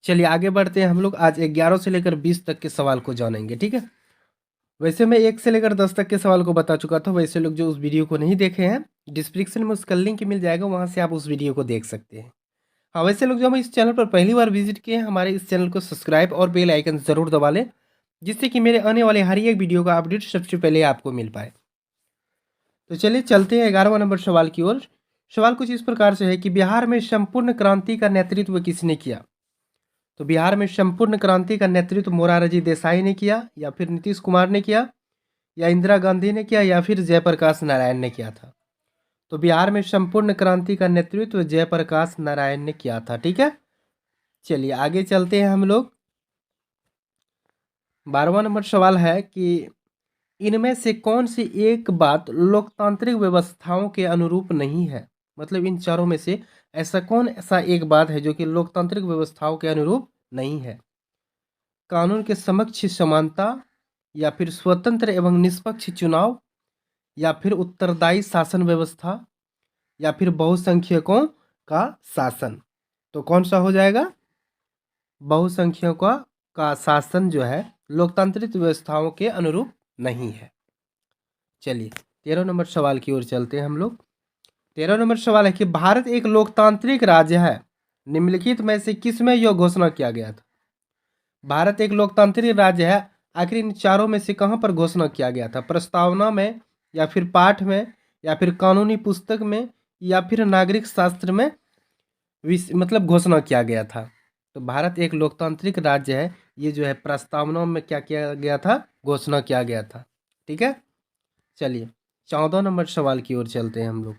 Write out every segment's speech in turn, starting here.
चलिए आगे बढ़ते हैं हम लोग। आज 11 से लेकर 20 तक के सवाल को जानेंगे, ठीक है। वैसे मैं 1 से लेकर 10 तक के सवाल को बता चुका था। वैसे लोग जो उस वीडियो को नहीं देखे हैं, डिस्क्रिप्शन में उसका लिंक मिल जाएगा, वहाँ से आप उस वीडियो को देख सकते हैं। हाँ, वैसे लोग जो हम इस चैनल पर पहली बार विजिट किए हैं, हमारे इस चैनल को सब्सक्राइब और बेल आइकन ज़रूर दबा लें, जिससे कि मेरे आने वाले हर एक वीडियो का अपडेट सबसे पहले आपको मिल पाए। तो चलिए चलते हैं 11वां नंबर सवाल की ओर। सवाल कुछ इस प्रकार से है कि बिहार में संपूर्ण क्रांति का नेतृत्व किसने किया। तो बिहार में संपूर्ण क्रांति का नेतृत्व मोरारजी देसाई ने किया, या फिर नीतीश कुमार ने किया, या इंदिरा गांधी ने किया, या फिर जयप्रकाश नारायण ने किया था। तो बिहार में संपूर्ण क्रांति का नेतृत्व जयप्रकाश नारायण ने किया था, ठीक है। चलिए आगे चलते हैं हम लोग। 12वां नंबर सवाल है कि इनमें से कौन सी एक बात लोकतांत्रिक व्यवस्थाओं के अनुरूप नहीं है। मतलब इन चारों में से ऐसा कौन ऐसा एक बात है जो कि लोकतांत्रिक व्यवस्थाओं के अनुरूप नहीं है। कानून के समक्ष समानता, या फिर स्वतंत्र एवं निष्पक्ष चुनाव, या फिर उत्तरदायी शासन व्यवस्था, या फिर बहुसंख्यकों का शासन। तो कौन सा हो जाएगा। बहुसंख्यकों का शासन जो है लोकतांत्रिक व्यवस्थाओं के अनुरूप नहीं है। चलिए 13 नंबर सवाल की ओर चलते हैं हम लोग। 13 नंबर सवाल है कि भारत एक लोकतांत्रिक राज्य है, निम्नलिखित में से किस में यह घोषणा किया गया था। भारत एक लोकतांत्रिक राज्य है, आखिर इन चारों में से कहाँ पर घोषणा किया गया था। प्रस्तावना में, या फिर पाठ में, या फिर कानूनी पुस्तक में, या फिर नागरिक शास्त्र में मतलब घोषणा किया गया था। तो भारत एक लोकतांत्रिक राज्य है, ये जो है प्रस्तावना में क्या किया गया था, घोषणा किया गया था, ठीक है। चलिए 14 नंबर सवाल की ओर चलते हैं हम लोग।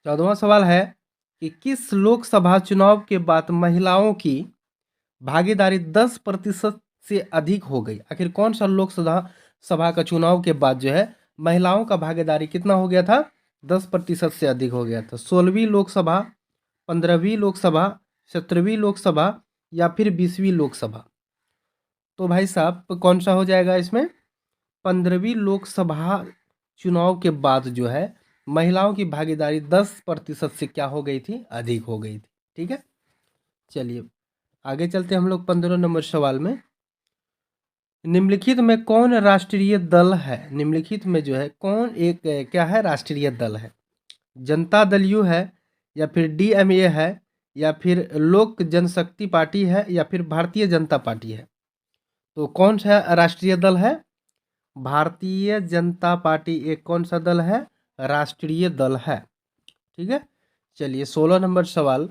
14वां सवाल है कि किस लोकसभा चुनाव के बाद महिलाओं की भागीदारी 10% से अधिक हो गई। आखिर कौन सा लोकसभा का चुनाव के बाद जो है महिलाओं का भागीदारी कितना हो गया था, 10% से अधिक हो गया था। 16वीं लोकसभा, 15वीं लोकसभा, 17वीं लोकसभा, या फिर 20वीं लोकसभा। तो भाई साहब कौन सा हो जाएगा इसमें। 15वीं लोकसभा चुनाव के बाद जो है महिलाओं की भागीदारी 10% से क्या हो गई थी, अधिक हो गई थी, ठीक है। चलिए आगे चलते हम लोग 15 नंबर सवाल में। निम्नलिखित में कौन राष्ट्रीय दल है। निम्नलिखित में जो है कौन एक क्या है, राष्ट्रीय दल है। जनता दल यू है, या फिर डीएमए है, या फिर लोक जनशक्ति पार्टी है, या फिर भारतीय जनता पार्टी है। तो कौन सा राष्ट्रीय दल है, भारतीय जनता पार्टी एक कौन सा दल है, राष्ट्रीय दल है, ठीक है। चलिए 16 नंबर सवाल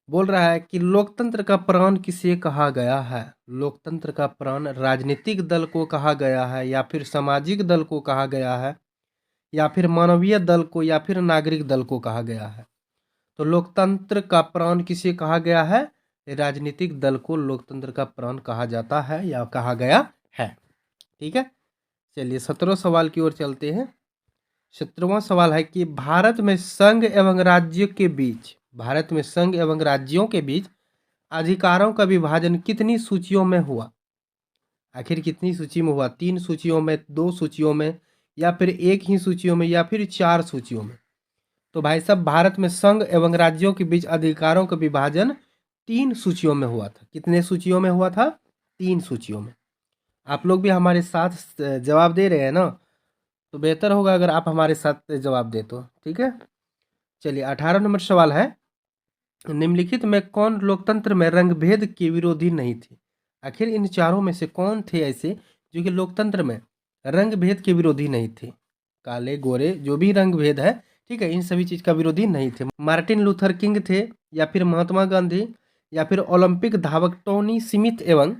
बोल रहा है कि लोकतंत्र का प्राण किसे कहा गया है। लोकतंत्र का प्राण राजनीतिक दल को कहा गया है, या फिर सामाजिक दल को कहा गया है, या फिर मानवीय दल को, या फिर नागरिक दल को कहा गया है। तो लोकतंत्र का प्राण किसे कहा गया है, राजनीतिक दल को लोकतंत्र का प्राण कहा जाता है या कहा गया है, ठीक है। चलिए 17 सवाल की ओर चलते हैं। 17वां सवाल है कि भारत में संघ एवं राज्य के बीच, भारत में संघ एवं राज्यों के बीच अधिकारों का विभाजन कितनी सूचियों में हुआ। आखिर कितनी सूची में हुआ, 3 सूचियों में, 2 सूचियों में, या फिर एक ही सूचियों में, या फिर 4 सूचियों में। तो भाई साहब भारत में संघ एवं राज्यों के बीच अधिकारों का विभाजन 3 सूचियों में हुआ था। कितने सूचियों में हुआ था, 3 सूचियों में। आप लोग भी हमारे साथ जवाब दे रहे हैं ना, तो बेहतर होगा अगर आप हमारे साथ जवाब दे तो, ठीक है। चलिए 18 नंबर सवाल है, निम्नलिखित में कौन लोकतंत्र में रंगभेद के विरोधी नहीं थे। आखिर इन चारों में से कौन थे ऐसे जो कि लोकतंत्र में रंगभेद के विरोधी नहीं थे। काले गोरे जो भी रंगभेद है, ठीक है, इन सभी चीज का विरोधी नहीं थे। मार्टिन लूथर किंग थे, या फिर महात्मा गांधी, या फिर ओलंपिक धावक टोनी स्मिथ एवं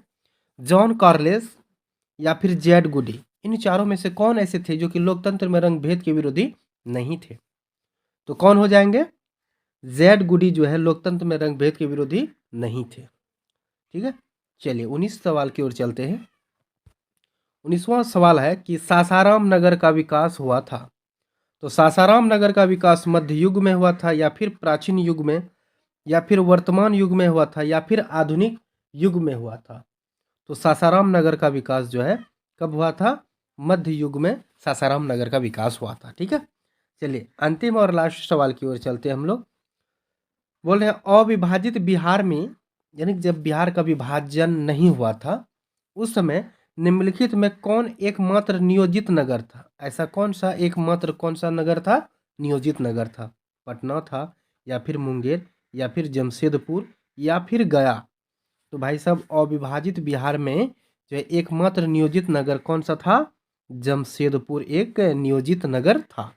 जॉन कार्लेस, या फिर जेड गुडी। इन चारों में से कौन ऐसे थे जो कि लोकतंत्र में रंगभेद के विरोधी नहीं थे। तो कौन हो जाएंगे, जेड गुडी जो है लोकतंत्र में रंगभेद के विरोधी नहीं थे, ठीक है। चलिए 19 सवाल की ओर चलते हैं। 19वां सवाल है कि सासाराम नगर का विकास हुआ था। तो सासाराम नगर का विकास मध्य युग में हुआ था, या फिर प्राचीन युग में, या फिर वर्तमान युग में हुआ था, या फिर आधुनिक युग में हुआ था। तो सासाराम नगर का विकास जो है कब हुआ था, मध्य युग में सासाराम नगर का विकास हुआ था, ठीक है। चलिए अंतिम और लास्ट सवाल की ओर चलते हैं हम लोग। बोल रहे हैं अविभाजित बिहार में, यानी कि जब बिहार का विभाजन नहीं हुआ था उस समय निम्नलिखित में कौन एकमात्र नियोजित नगर था? ऐसा कौन सा एकमात्र कौन सा नगर था? नियोजित नगर था। पटना था, या फिर मुंगेर, या फिर जमशेदपुर, या फिर गया। तो भाई साहब अविभाजित बिहार में जो है एकमात्र नियोजित नगर कौन सा था? जमशेदपुर एक नियोजित नगर था।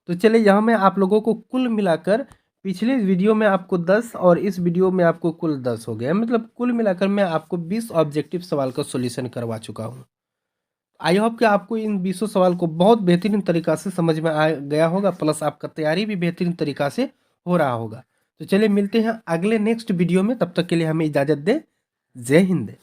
तो चलिए यहाँ में आप लोगों को कुल मिलाकर पिछले वीडियो में आपको 10 और इस वीडियो में आपको कुल 10 हो गया, मतलब कुल मिलाकर मैं आपको 20 ऑब्जेक्टिव सवाल का सॉल्यूशन करवा चुका हूँ। आई होप कि आपको इन 20 सवाल को बहुत बेहतरीन तरीका से समझ में आ गया होगा, प्लस आपका तैयारी भी बेहतरीन तरीका से हो रहा होगा। तो चलिए मिलते हैं अगले नेक्स्ट वीडियो में, तब तक के लिए हमें इजाज़त दें। जय हिंद।